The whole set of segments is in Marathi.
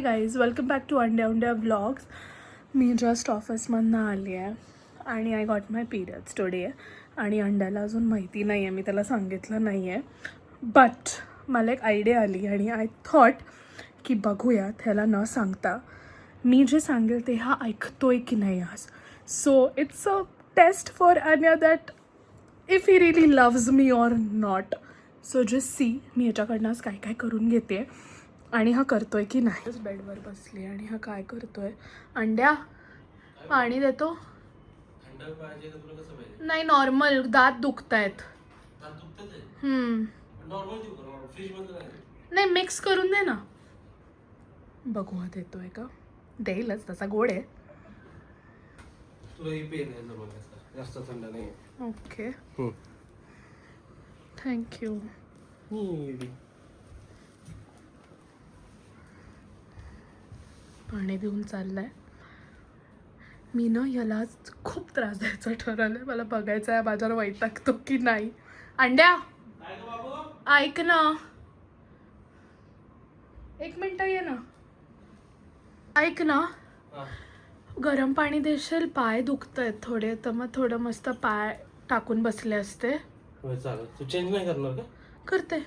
गाईज, वेलकम बॅक टू अंड्या व्लॉग्स. मी जस्ट ऑफिसमधनं आली आहे आणि I got my periods today. आणि अंड्याला अजून माहिती नाही आहे, मी त्याला सांगितलं नाही आहे. बट मला एक आयडिया आली आणि आय थॉट की बघूया ह्याला न सांगता मी जे सांगेल ते हा ऐकतोय की नाही आज. So it's a test for Anya that if he really loves me or not. So just see me ह्याच्याकडनं आज काय काय करून घेते आणि हा करतोय की नाही. बेडवर बसली आणि हा काय करतोय. अंड्या पाणी देतो. नाही नॉर्मल, दात दुखत आहेत. नाही मिक्स करून दे ना. बघू हा देतोय का. देईलच, तसा गोड आहे. Okay thank you. पाणी देऊन चाललाय. मी ना याला खूप त्रास द्यायचा ठरवलंय. मला बघायचं आहे माझ्यावर वैतागतो की नाही. अंड्या ऐक ना, एक मिनिट ये ना. ऐक ना, गरम पाणी देशील. पाय दुखत आहेत थोडे, तर मग थोडं मस्त पाय टाकून बसले असते. तू चेंज नाही करणार का? करते,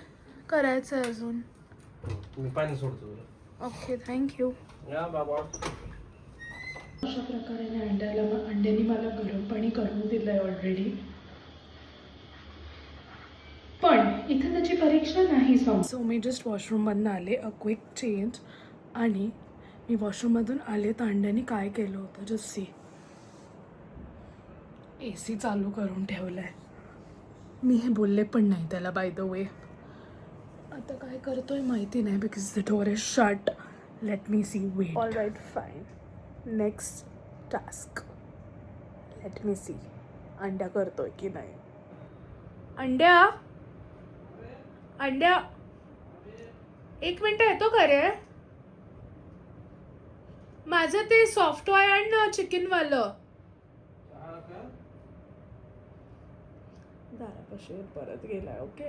करायचंय अजून. मी पाणी सोडतो. Okay thank you. या बाबा. अशा प्रकारे अंड्याने मला गरम पाणी करून दिलंय ऑलरेडी. पण इथे त्याची परीक्षा नाही. सो मी जस्ट वॉशरूममधून आले, अ क्विक चेंज. आणि मी वॉशरूममधून आले तर अंड्याने काय केलं होतं जस्ट सी. AC चालू करून ठेवलं आहे. मी हे बोलले पण नाही त्याला बाय द वे. आता काय करतोय माहिती नाही because the door is shut. Let me see. Wait. All right fine. Next task. Let me see अंड्या करतोय की नाही. अंड्या अंड्या एक मिनिट येतो का रे. माझं ते सॉफ्टवेअर आण ना चिकनवालं. दारापाशी परत गेलाय. ओके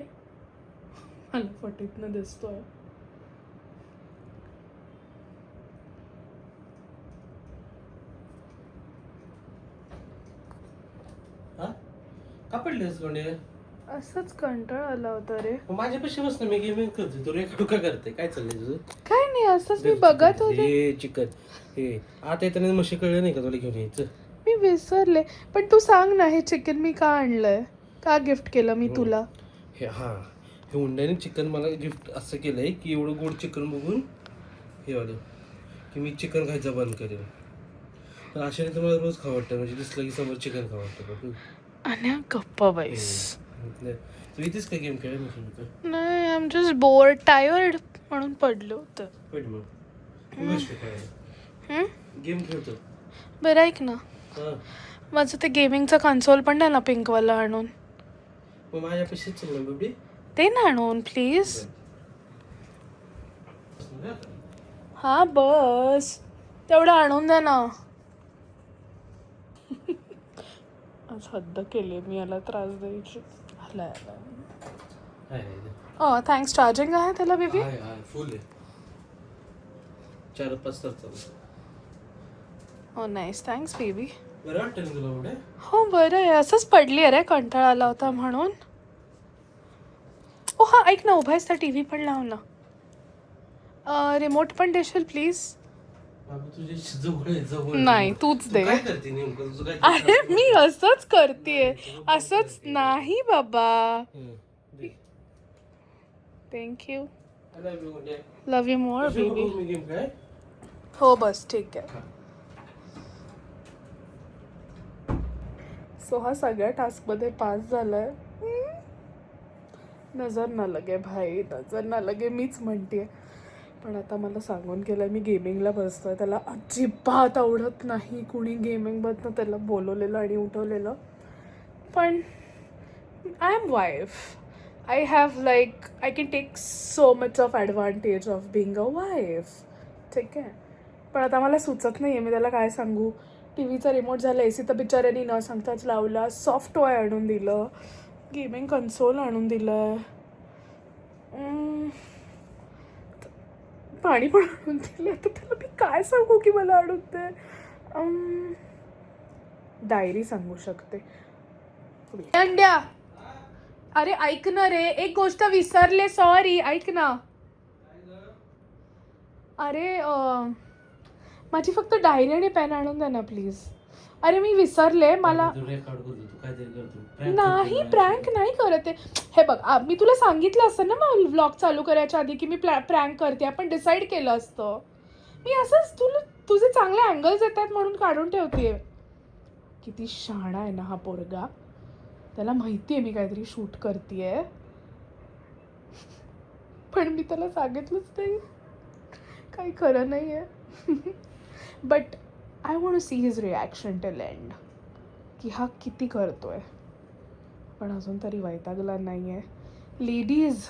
मला फटीतनं दिसतोय. का पडलेस कोणी? असंच कंटाळा आला होता रे. माझ्यापाशी बस ना, मी गेमिंग करते. तू रेखा का करते? काय चाललंय तुझं? काय नाही, असंच मी बघत होते. हे चिकन हे आता येताना म्हशी कळलं नाही का तुला घेऊन यायचं? मी विसरले. पण तू सांग ना, हे चिकन मी का आणलंय, का गिफ्ट केलं मी तुला. हे हे उंड्याने चिकन मला गिफ्ट असं केलंय की एवढं गोड चिकन बघून हे वालं की मी चिकन खायचं बंद करेल. तर अशाने तर मला रोज खावं वाटतं. म्हणजे दिसलं की समोर चिकन खावं वाटतं. आणि गप्पा बाईस. तू इथेच काय गेम खेळ नाही? नाही, I am just board tired म्हणून पडलं होतं. वेट मग गेम खेळतो. बरं ऐक ना, माझं ते गेमिंगचा कन्सोल पण आहे ना पिंकवाला, आणून. मग माझ्यापाशीच चल ना बेबी. ते ना आणून प्लीज. हा बस तेवढं आणून द्या ना. आज हद्द केली मी याला त्रास द्यायची. थँक्स. चार्जिंग आहे त्याला बेबी? फुल आहे. 4-5 तास चालू. हो नाईस, थँक्स बेबी. बरं वाटतं ना तुला एवढे? हो बरं आहे. असंच पडली आहे रे, कंटाळा आला होता म्हणून. ओ हा ऐक ना, उभा आहेस तर टी व्ही पण लाव ना. रिमोट पण देशील प्लीज. नाही तूच दे. अरे मी असंच करतेय, असंच नाही बाबा. Thank you. Love you more baby. हो बस ठीक आहे. सो हा सगळ्या टास्कमध्ये पास झालाय. नजर ना लगे भाई, नजर ना लगे, मीच म्हणते. पण आता मला सांगून केलं मी गेमिंगला बसतोय. त्याला अजिबात आवडत नाही कुणी गेमिंगमधनं त्याला बोलवलेलं आणि उठवलेलं. पण I am wife. I have like I can take so much of advantage of being a wife. ठीक आहे. पण आता मला सुचत नाही आहे मी त्याला काय सांगू. टी व्हीचा रिमोट झाला, AC तर बिचाऱ्यांनी न सांगताच लावला. सॉफ्टवेअर आणून दिलं, गेमिंग कन्सोल आणून दिलं. पाणी पण आणून दिलं, तर त्याला मी काय सांगू की मला आणून दे. डायरी सांगू शकते. अंड्या, अरे ऐक ना रे, एक गोष्ट विसरले, सॉरी, ऐक ना. अरे माझी फक्त डायरी आणि पेन आणून दे ना प्लीज. अरे मी विसरले, मला नाही प्रँक नाही करत आहे. हे बघ, मी तुला सांगितलं असतं ना मग व्लॉग चालू करायच्या आधी की मी प्रँक करते, आपण डिसाईड केलं असतं. मी असंच तुझे चांगले अँगल्स येतात म्हणून काढून ठेवते. किती शहाणा आहे ना हा पोरगा, त्याला माहिती आहे मी काहीतरी शूट करतेय, पण मी त्याला सांगितलंच नाही. काही खरं नाही आहे. But I want to see his reaction till end, की हा किती करतोय. पण अजून तरी वैतागला नाही आहे. लेडीज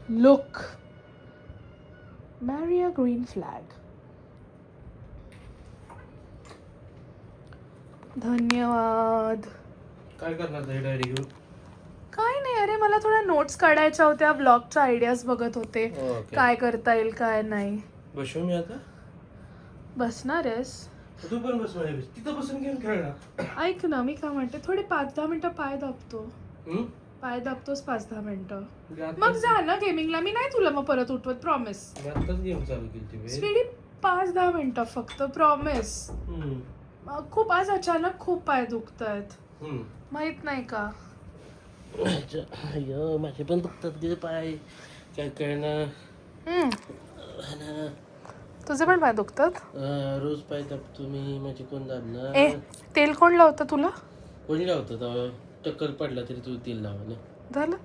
लुक, मॅरी अ ग्रीन फ्लॅग. धन्यवाद. काय करणार डायरी घेऊन? काय नाही, अरे मला थोड्या नोट्स काढायच्या होत्या, ब्लॉगच्या आयडियाज बघत होते. काय करता येईल काय नाही. बसू मी आता? बसणार आहेस? तू पण बस माझ्या तिथं बसून गेम खेळणार. ऐक ना, मी काय म्हणते, थोडे 5-10 मिनिटं पाय दाबतो. पाय दाबतोस 5-10 मिनिटं, मग जा ना गेमिंगला. मी नाही तुला मग परत उठवत, प्रॉमिस. आताच गेम चालू केली स्वीटी, 5-10 मिनिटं फक्त, प्रॉमिस. खूप आज अचानक खूप पाय दुखत आहेत, माहित नाही का? माझे पण दुखतात गे पाय, काय कळणार. तुझे पण पाय दुखतात? रोज पाय दाबतो मी, माझे कोण दाबणार? तेल कोण लावतं तुला? कोणी लावतं? टक्कल पडला तरी तू तेल लावा ना. झालं?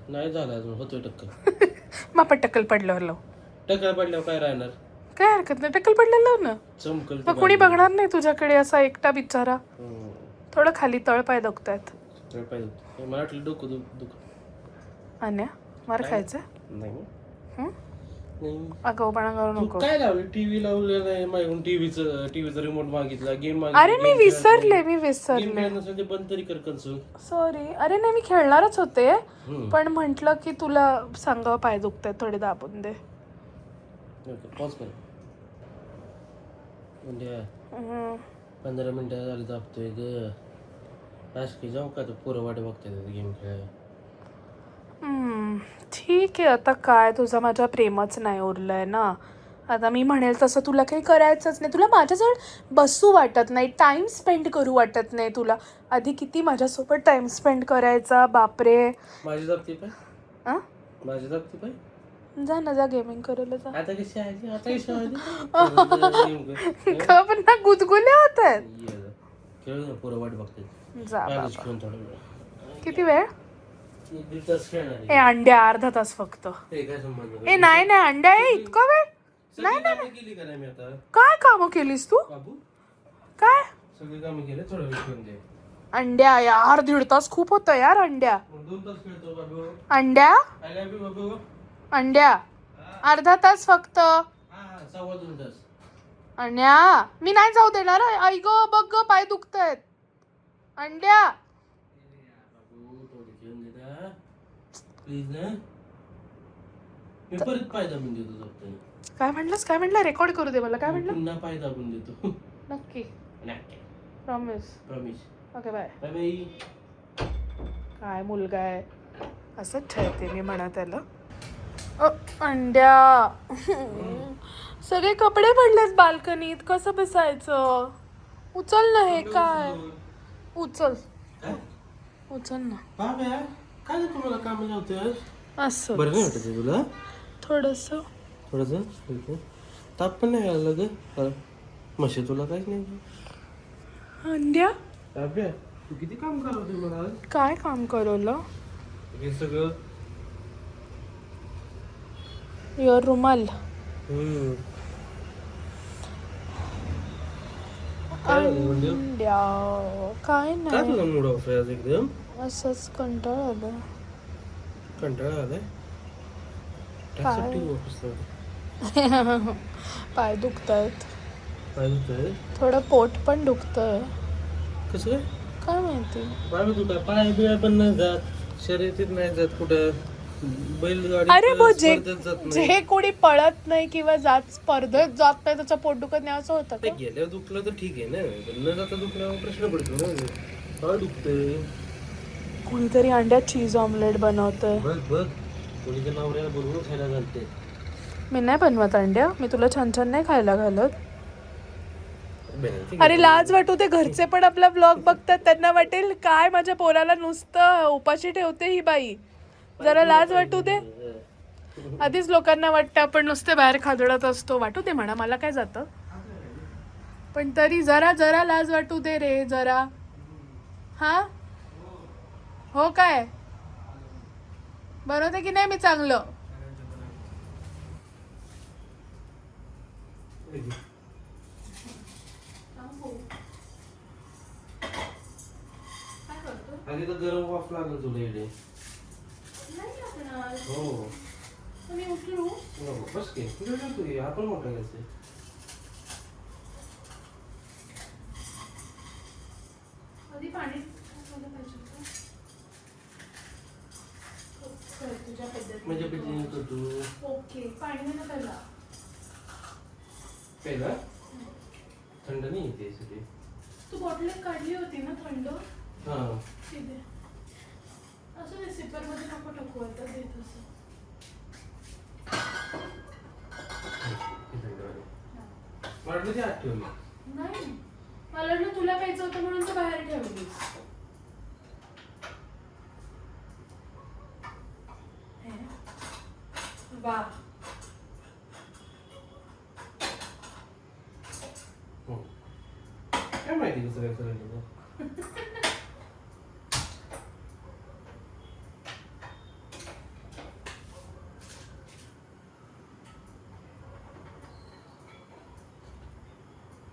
नाही झालं अजून, होतोय टक्कल. मग आपण टक्कल पडल्यावर लाव. टक्कल पडल्यावर काय राहणार? काय हरकत नाही, टक्कल पडल्यावर लाव ना. चमकल. मग कोणी बघणार नाही तुझ्याकडे, असा एकटा बिचारा. थोडं खाली तळ पाय दुखतायत. मला वाटलं डोकं दुख. अन्या, मार खायचं नाही. अगाऊपणा करू नको. काय लावलं? टीव्ही लावलं नाही माझ्याकडून, टीव्हीचा रिमोट मागितला, गेम मागितला. अरे मी विसरले. ते बंद तरी कर कन्सोल. सॉरी. अरे नाही, मी खेळणारच होते, पण म्हंटल की तुला सांगावं पाय दुखतायत, थोडे दाबून दे. पॉज कर. 15 मिनिटं झाली दाबतोय ग. की जाऊ का? तू पोरं वाट बघताय गेम खेळायला. ठीक आहे, आता काय, तुझा माझ्या प्रेमच नाही उरलंय ना. आता मी म्हणेल तसं तुला काही करायचंच नाही. तुला माझ्याजवळ बसू वाटत नाही, टाइम स्पेंड करू वाटत नाही तुला. आधी किती माझ्यासोबत टाइम स्पेंड करायचा, बापरे. माझी दाबती पाय? माझी दाबती पाय? जा ना, जा गेमिंग करायला जा. आता कशी आहे? पण ना गुदगुल्या होत आहेत. खेळ ना, पोरं वाट बघते. जा बाबा. थोडा वेळ. किती वेळ? 1-1.5 तास खेळणार. अंड्या, अर्धा तास फक्त. काय संबंध? नाही अंड्या, इतका वेळ नाही. केली का नाही मी आता? काय कामं केलीस तू? बाबू काय सगळी कामं केले, थोडा वेळ खेळून दे. अंड्या यार, 1.5 तास खूप होतं यार. अंड्या 2 तास खेळतो बाबू. अंड्या आय लव्ह यू बाबू. अंड्या, अर्धा तास फक्त. 2.25 तास. अंड्या, मी नाही जाऊ देणार. आई ग, बघ ग, पाय दुखतायत. अंड्या बाबू, थोडी खेळून दे ना प्लीज ना. मी परत पाय दाबून देतो झोपताना. काय म्हणलं? रेकॉर्ड करू दे मला. काय म्हणलं? पुन्हा पाय दाबून देतो. नक्की? नक्की. Promise? Promise. Okay, bye. Bye bye. काय मुलगा आहे, असंच ठेवते मी म्हणा त्याला. अंड्या, सगळे कपडे पडलेत बाल्कनीत, कसं बसायचं? उचल ना हे. काय उचल ना बाबा. काय तुम्हाला काम लावतोय असं? बरं नाही वाटत तुला? थोडंसं ताप पण नाही आला ग म्हशी? तुला काहीच नाही. अंड्या, बाब्या, तू किती काम करवते मला? काय काम करवलं? हे सगळं युअर रुमाल. अंड्या, काय काय नाही, तुझा मूड ऑफ आहे आज एकदम? असंच कंटाळा आला. कंटाळा आलाय? पाय दुखतायत, काय होतंय? थोडं पोट पण दुखतंय. कसं काय माहिती. बाबा, तू काय पाय बिया पण नाही जात, शर्यतीत नाही जात कुठं? बैलगाडी अरे वो जे स्पर्धेत जात नाही. जे कोणी पळत नाही किंवा जात स्पर्धेत जात नाही त्याचं पोट दुखत नाही असं होतं ते का? गेल्यावर दुखलं तर ठीक आहे ना, पण न जाता दुखल्यावर प्रश्न पडतो ना. काय दुखतंय कुणीतरी अंड्यात चीज ऑमलेट बनवतंय. बघ बघ, कोणीच्या नवऱ्याला बोलवून खायला घालते. मी नाही बनवत अंड्या, मी तुला छान छान नाही खायला घालत. बनवते अरे लाज वाटू दे, घरचे पण आपला ब्लॉग बघतात, त्यांना वाटेल काय माझ्या पोराला नुसतं उपाशी ठेवते ही बाई. जरा लाज वाटू दे. आधीच लोकांना वाटतं आपण नुसते बाहेर खादडत असतो. वाटू दे म्हणा, मला काय जातं, पण तरी जरा जरा लाज वाटू दे रे जरा. हा हो काय बनवते की नाही मी चांगलं? आधी तर गरम वाफ लागल तुला इकडे. हो नको, बस की कुठे जातो की आपण मोठा घ्यायचं. म्हणजे पद्धतीने करतो. ओके पाणी पहिला पहिला थंड नाही येते सगळी. तू बॉटल काढली होती ना थंड, हा तिथे असं रेसिपर मध्ये नको टाकू आता ते तसं. वाटलं ते आत ठेवली. नाही मला वाटलं तुला प्यायचं होतं म्हणून तू बाहेर ठेवलीस. वा काय माहिती कसं काय करायचं.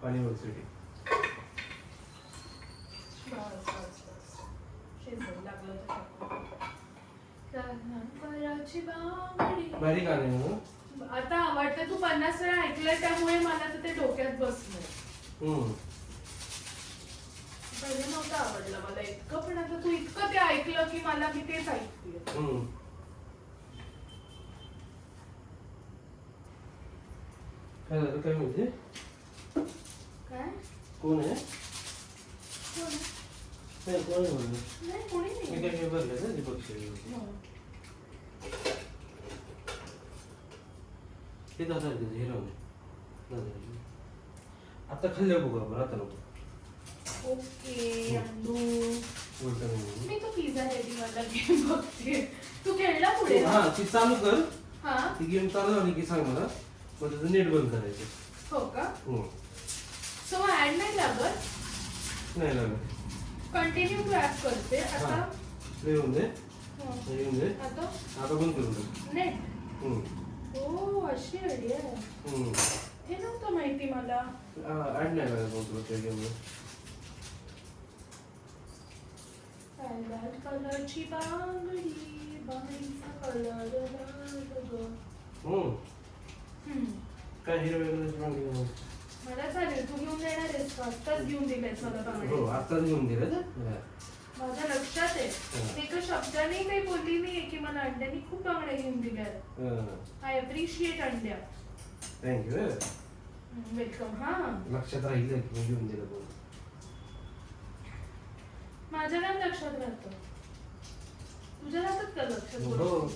पाणी वरती बारीक आले ना. आता आवडतं, तू 50 वेळा ऐकलंय त्यामुळे मला तर ते डोक्यात बसलंय. पहिले नव्हतं आवडलं मला इतकं, पण आता तू इतकं ते ऐकलं की मला मी तेच ऐकते. काय झालं काय माहिती? काय कोण आहे? कोण? नाही कोण आहे म्हणलं. नाही कोणी मी नाही. काय हे भरलं ना दीपक शेळी. ते दादा हे राहून आता खाल्लं बघू आपण, आता नको. ओके अंडू, बोलता नाही. मी तो पिझ्जा रेडी वाला गेम बघते. तू खेळला पुढे? हा ती चालू कर. हा ती गेम चालू झाली की सांग मला, मग त्याचं नेट बंद करायचं. हो का? सो ऍड नाही लागत? नाही लागत. कंटिन्यू टू ऍप करते आता. येऊन दे हो. येऊन दे. आता आता बंद करून दे. नेट. ओ अशी आयडिया आहे. हे नव्हतं माहिती मला. ऍड नाही लागत मग तुला त्या गेमला. लाल कलरची बांगडी, बांगडीचा कलर काय हिरव्या कलरची बांगडी? मला चालेल, तू घेऊन देणार आहेस का? आत्ताच घेऊन दिलेस मला हो बांगडी. आताच घेऊन दिलं. माझ्या लक्षात आहे. मी एका शब्दाने काही बोलली नाहीये की मला अंड्याने खूप बांगड्या घेऊन दिल्या. आय अप्रिशिएट अंड्या. थँक्यू. वेलकम. हा लक्षात राहिलं की घेऊन दिलं बोल. माझ्या काय लक्षात राहतं, तुझ्या राहतात का लक्षात? हो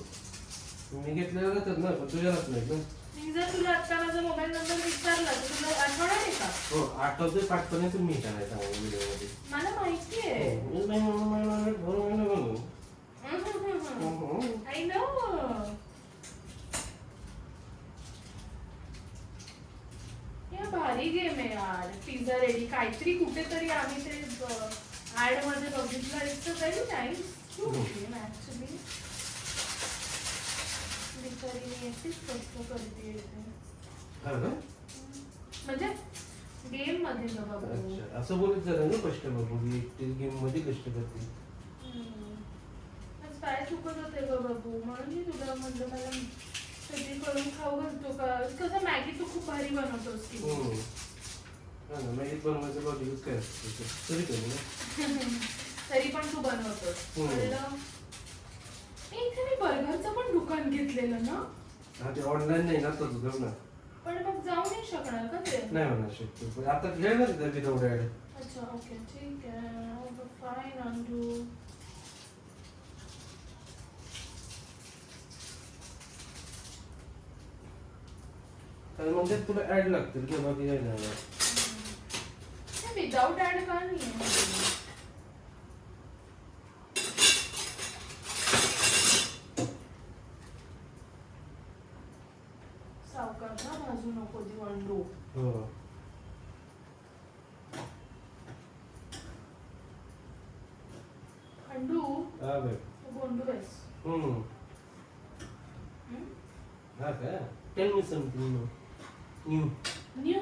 मी घेतलेलं राहतात ना, पण तुझ्या राहत नाही ना. मी जर तुला आता माझा मोबाईल नंबर विचारला तर तुला आठवणार आहे का? हो आठवते पाठपणे तुम्ही काय सांगा व्हिडिओमध्ये. मला माहिती आहे. I know. या भारी गेम आहे यार, पिझ्झा रेडी. काहीतरी कुठेतरी आम्ही ते ऍड मध्ये बघितलं. It's a very nice game actually. बिचारी मी एकटीच कष्ट करते म्हणजे गेम मध्ये ना बाबू. अच्छा असं बोलत जरा ना कष्ट बाबू, गेम मध्ये कष्ट करते. काय चुकत होते ग बाबू, म्हणून मी तुला म्हणलं मला कधी करून खाऊ घालतो का. कसं मॅगी तू खूप भारी बनवतोस की. मॅगी बनवायचं लॉजिकच काय असतं तरी कमी ना. तरी पण तू बनवतोस. इथे मी बर्गरचं पण दुकान घेतलेलं ना, हा ते ऑनलाईन नाही ना तसं ना. पण मग जाऊ नाही शकणार का ते? नाही म्हणा शक्य पण आता घेणार आहे विदाउट ॲड. अच्छा ओके ठीक आहे फाईन अंडू. आणि मग त्यात तुला ॲड लागतील किंवा बाकी काही नाही. विदाउट ऍड का नाही सावकार ना भाजू नको ती अंडू. हो अंडू हा बे. तू गोंडू आहेस. हम्म. हा का? Tell me something new. New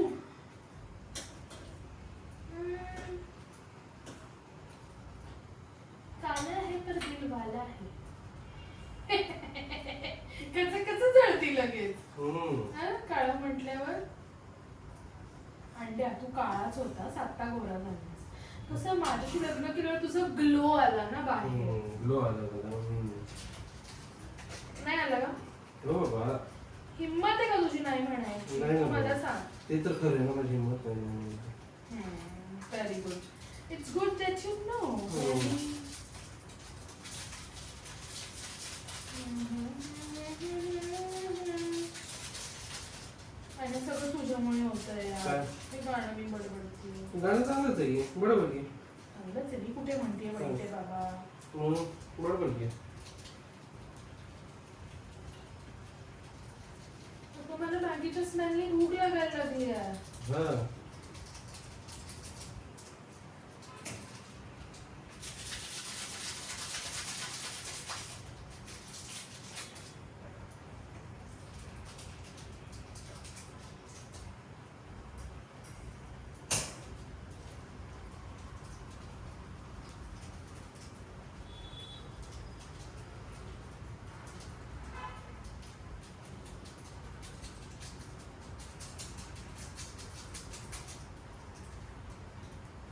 काला आहे तर दिलवाला आहे. कसं कसं जळती लगेच काळा म्हटल्यावर. अंड्या तू काळाच होतास आता गोरा झालास. कसं माझ्याशी लग्न केल्यावर तुझं ग्लो आला ना बाहेर. ग्लो आला मला. नाही आला का? हो बाबा. हिम्मत आहे का तुझी नाही म्हणायची? नाही मला सांग. ते तर खरं आहे ना माझी हिंमत नाही. Very good. It's good that you know. आणि सगळं तुझ्यामुळे होतंय यार. हे गाणं मी बडबडते. गाणं चांगलंच आहे बरोबर की. चांगलंच आहे. मी कुठे म्हणते माहितीये बाबा. बरोबर की. मला मॅगीच्या स्मेलने भूक लागायला लागली यार. हा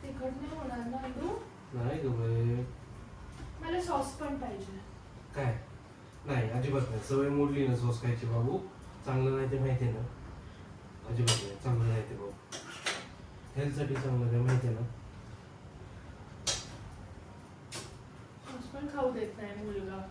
तिखट नाही होणार ना अंडू? नाही ग बाई. मला सॉस पण पाहिजे. काय नाही अजिबात नाही. सवय मोडली ना सॉस खायची बाबू. चांगलं नाही ते माहिती आहे ना. अजिबात नाही चांगलं नाही ते बाबू. हेल्थसाठी चांगलं नाही माहिती आहे ना. सॉस पण खाऊ देत नाही मुलगा.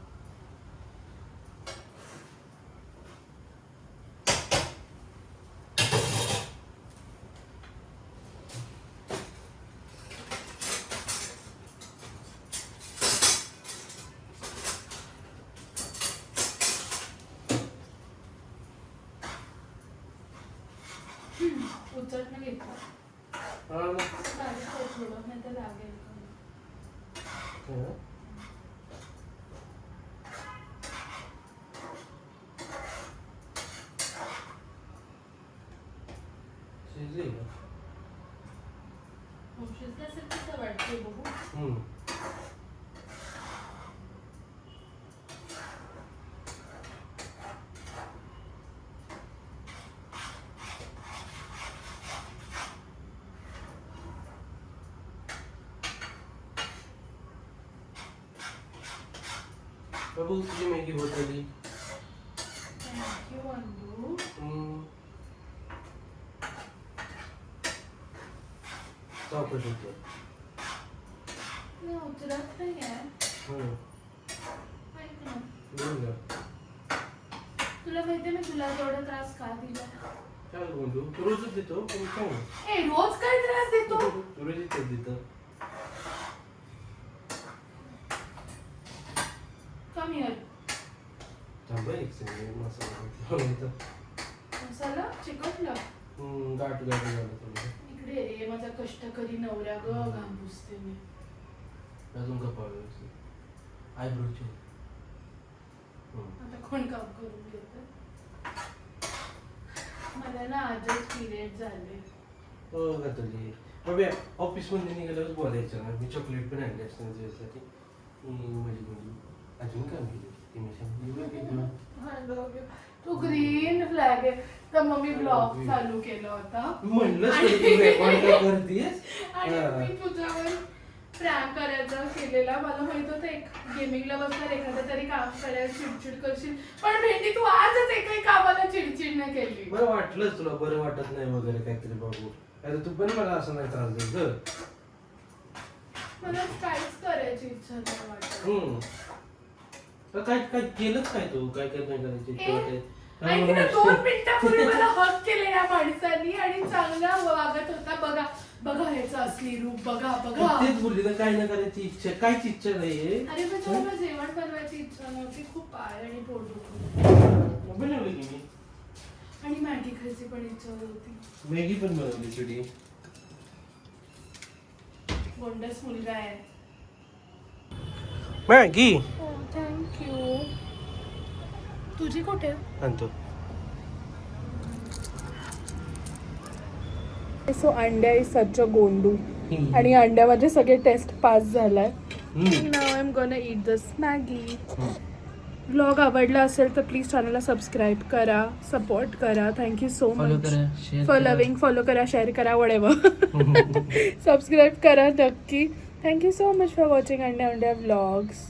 उचलणं घेतलं. बारीक कर थोडं नाही तर लागेल. शिजली का? शिजलं असेल कसं वाटते बघू. बाबू तुझी मॅगी होत आली. Thank you undo. चौकट होतं. उतरत नाही आहे. ऐक ना. तुला माहितीये मी तुला एवढा त्रास का दिला? काय बोलतो तू रोजच देतो पण काय ए रोज काय त्रास देतो? रोजच देतो. Come here. थांबा एक सेकंड. मसाला मसाला चिकटला. गाठ झालं थोडं. इकडे रे माझा कष्टकरी नवरा ग घाम पुसते मी. अजून कपाळ आयब्रोचे. आता कोण काम करून घेत? मला ना आजच पिरियड झाले. हो घातली बाबा. ऑफिस मध्ये निघाल्यावर बोलायचं ना. मी चॉकलेट पण आणले असते त्याच्यासाठी. माझी अजून काम केली ती मी सांगितलं. तू ग्रीन फ्लॅग आहे तर मग मी ब्लॉग चालू केला होता. म्हणलं तू रेकॉर्ड करतेस. आणि मी तुझ्यावर प्रँक करायचा केलेला. मला माहित होतं एक गेमिंगला बसणार एखादं तरी काम करायला चिडचिड करशील, पण भेंडी तू आजच एकही कामाला चिडचिड नाही केली. बरं वाटलंच तुला बरं वाटत नाही वगैरे काहीतरी बघू. अरे तू पण मला असं नाही त्रास देत ग. मला काहीच करायची इच्छा नाही वाटत. काय काय केलंच काय तू काय काय नाही करायची इच्छा वाटते? काय आणि म्हणायचं? 2 मिनिटापूर्वी मला हक केले या माणसांनी आणि चांगला वागत होता. बघा बघा ह्याचं असली रूप बघा बघा. तेच बोलली ना काय नाही करायची इच्छा काहीच इच्छा नाहीये. अरे पण मला जेवण बनवायची इच्छा नव्हती. खूप पाय आणि पोट दुखत बनवली की मी आणि मॅगी खायची पण इच्छा होती. मॅगी पण बनवली चिडी. गोंडस मुलगा आहे. Maggi thank you. तुझी कुठे? आणतो. सो अंड्या इज सच अ गोंडू आणि अंड्या माझे सगळे टेस्ट पास झालाय. नाव I am gonna eat this Maggi. Vlog आवडला असेल तर प्लीज चॅनलला सबस्क्राईब करा, सपोर्ट करा. Thank you so much for loving. Follow करा, शेअर करा, वडेवर. सबस्क्राईब करा नक्की. Thank you so much for watching अंड्या व्लॉग्स.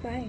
बाय.